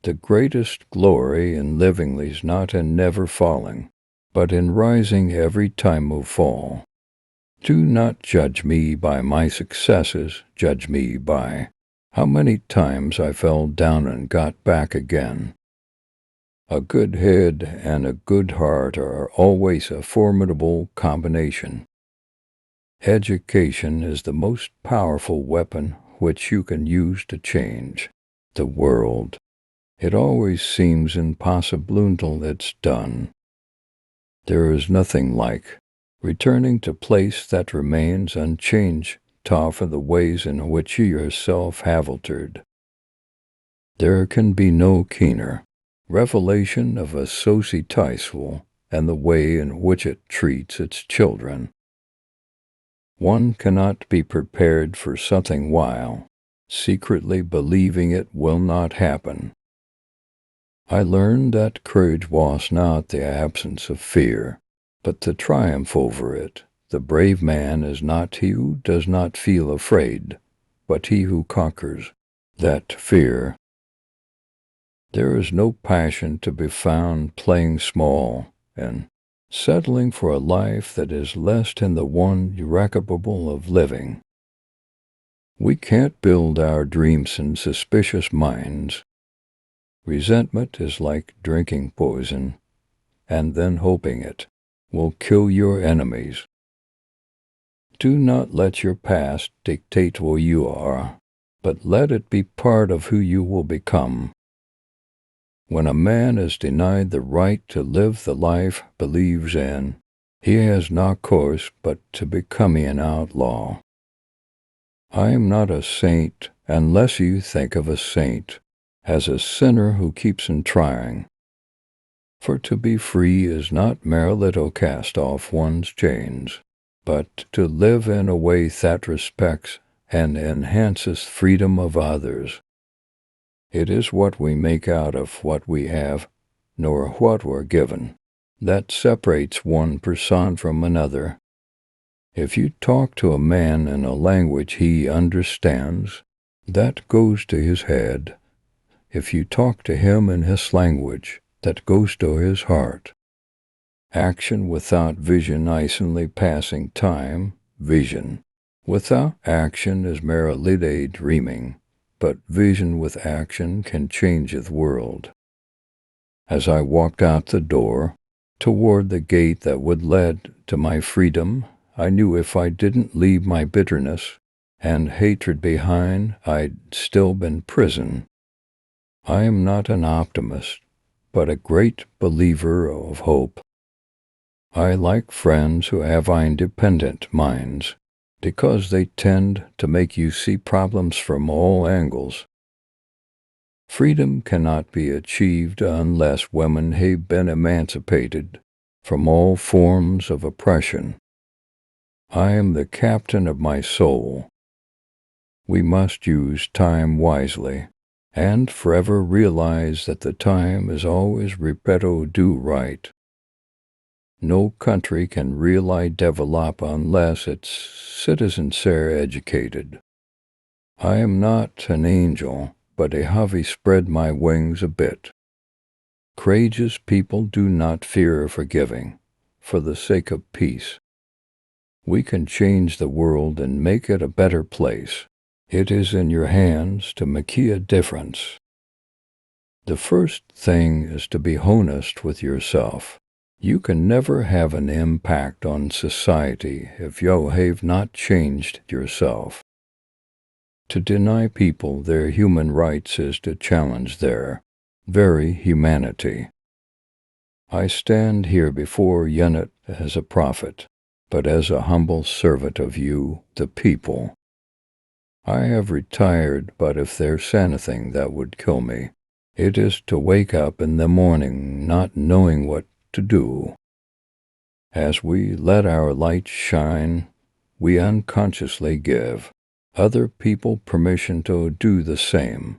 The greatest glory in living lies not in never falling, but in rising every time of fall. Do not judge me by my successes, judge me by how many times I fell down and got back again. A good head and a good heart are always a formidable combination. Education is the most powerful weapon which you can use to change the world. It always seems impossible until it's done. There is nothing like returning to place that remains unchanged to offer the ways in which you yourself have altered. There can be no keener revelation of a societal and the way in which it treats its children. One cannot be prepared for something while secretly believing it will not happen. I learned that courage was not the absence of fear, but the triumph over it. The brave man is not he who does not feel afraid, but he who conquers that fear. There is no passion to be found playing small and settling for a life that is less than the one irrecapable of living. We can't build our dreams in suspicious minds. Resentment is like drinking poison, and then hoping it will kill your enemies. Do not let your past dictate who you are, but let it be part of who you will become. When a man is denied the right to live the life he believes in, he has no course but to become an outlaw. I am not a saint unless you think of a saint as a sinner who keeps on trying. For to be free is not merely to cast off one's chains, but to live in a way that respects and enhances freedom of others. It is what we make out of what we have, nor what we're given, that separates one person from another. If you talk to a man in a language he understands, that goes to his head. If you talk to him in his language, that goes to his heart. Action without vision isolatingly passing time, vision. Without action is merely daydreaming, but vision with action can change the world. As I walked out the door, toward the gate that would lead to my freedom, I knew if I didn't leave my bitterness and hatred behind, I'd still be in prison. I am not an optimist, but a great believer of hope. I like friends who have independent minds, because they tend to make you see problems from all angles. Freedom cannot be achieved unless women have been emancipated from all forms of oppression. I am the captain of my soul. We must use time wisely, and forever realize that the time is always repeto do right. No country can really develop unless its citizens are educated. I am not an angel, but I have spread my wings a bit. Courageous people do not fear forgiving, for the sake of peace. We can change the world and make it a better place. It is in your hands to make a difference. The first thing is to be honest with yourself. You can never have an impact on society if you have not changed yourself. To deny people their human rights is to challenge their very humanity. I stand here before you not as a prophet, but as a humble servant of you, the people. I have retired, but if there's anything that would kill me, it is to wake up in the morning not knowing what to do. As we let our light shine, we unconsciously give other people permission to do the same.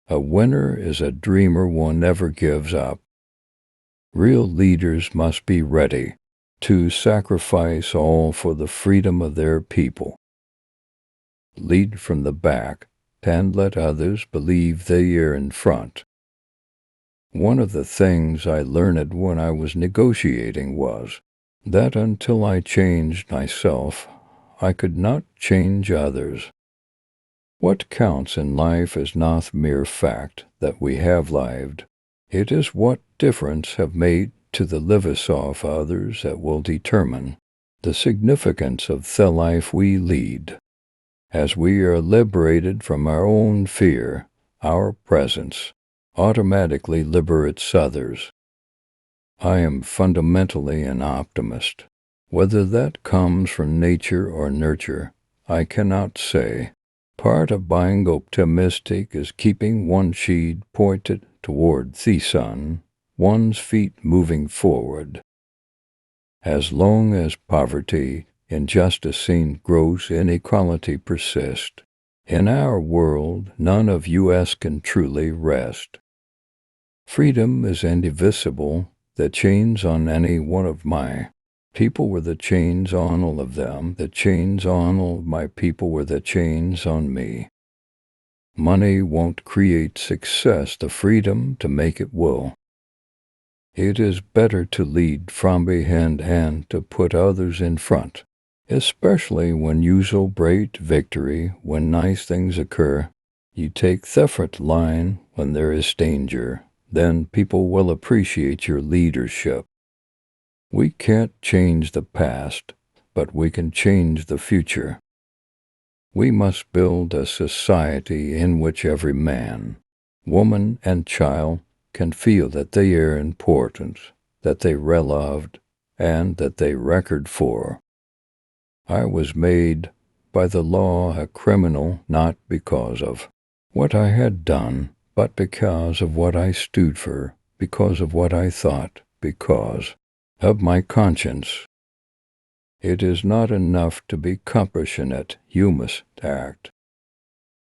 A winner is a dreamer who never gives up. Real leaders must be ready to sacrifice all for the freedom of their people. Lead from the back, and let others believe they are in front. One of the things I learned when I was negotiating was that until I changed myself, I could not change others. What counts in life is not mere fact that we have lived. It is what difference have made to the lives of others that will determine the significance of the life we lead. As we are liberated from our own fear, our presence automatically liberates others. I am fundamentally an optimist. Whether that comes from nature or nurture, I cannot say. Part of being optimistic is keeping one sheet pointed toward the sun, one's feet moving forward. As long as poverty, injustice, and gross inequality persist, in our world none of us can truly rest. Freedom is indivisible. The chains on any one of my people were the chains on all of them. The chains on all of my people were the chains on me. Money won't create success. The freedom to make it will. It is better to lead from behind and to put others in front, especially when you celebrate victory, when nice things occur. You take the front line when there is danger. Then people will appreciate your leadership. We can't change the past, but we can change the future. We must build a society in which every man, woman, and child can feel that they are important, that they are loved, and that they record for. I was made by the law a criminal not because of what I had done, but because of what I stood for, because of what I thought, because of my conscience. It is not enough to be compassionate, you must act.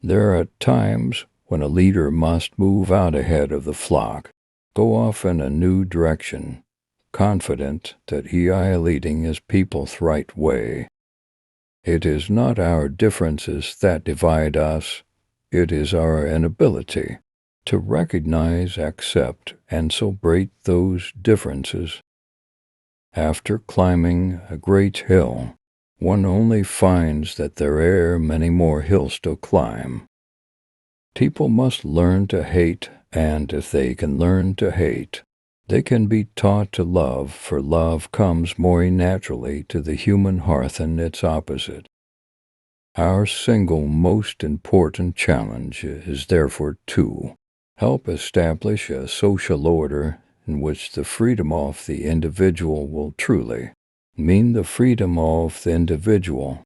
There are times when a leader must move out ahead of the flock, go off in a new direction, confident that he is leading his people the right way. It is not our differences that divide us, it is our inability to recognize, accept, and celebrate those differences. After climbing a great hill, one only finds that there are many more hills to climb. People must learn to hate, and if they can learn to hate, they can be taught to love, for love comes more naturally to the human heart than its opposite. Our single most important challenge is therefore to help establish a social order in which the freedom of the individual will truly mean the freedom of the individual.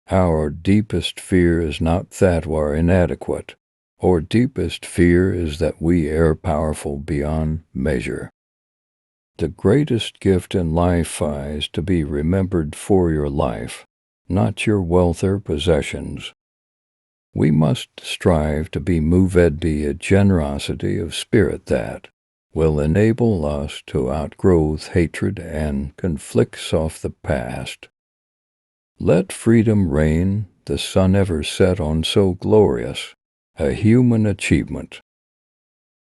Our deepest fear is not that we are inadequate. Our deepest fear is that we are powerful beyond measure. The greatest gift in life is to be remembered for your life, not your wealth or possessions. We must strive to be moved by a generosity of spirit that will enable us to outgrow hatred and conflicts of the past. Let freedom reign. The sun ever set on so glorious a human achievement.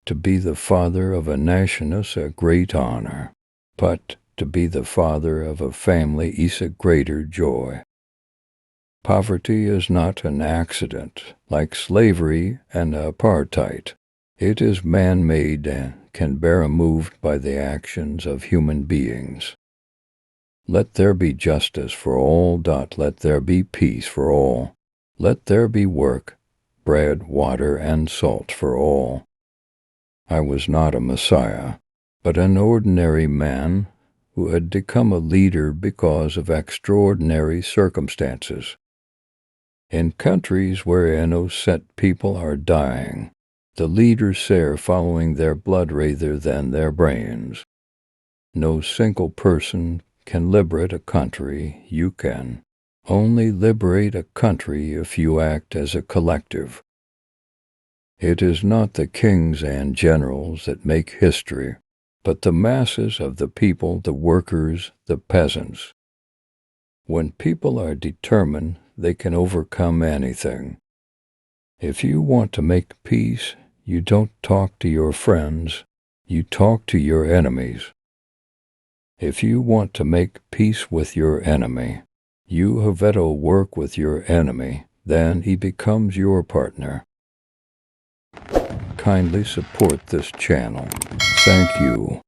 To be the father of a nation is a great honor, but to be the father of a family is a greater joy. Poverty is not an accident, like slavery and apartheid. It is man-made and can be moved by the actions of human beings. Let there be justice for all. Let there be peace for all. Let there be work, bread, water, and salt for all. I was not a Messiah, but an ordinary man who had become a leader because of extraordinary circumstances. In countries where innocent people are dying, the leaders are following their blood rather than their brains. No single person can liberate a country. You can only liberate a country if you act as a collective. It is not the kings and generals that make history, but the masses of the people, the workers, the peasants. When people are determined, they can overcome anything. If you want to make peace, you don't talk to your friends, you talk to your enemies. If you want to make peace with your enemy, you have better work with your enemy, then he becomes your partner. Kindly support this channel. Thank you.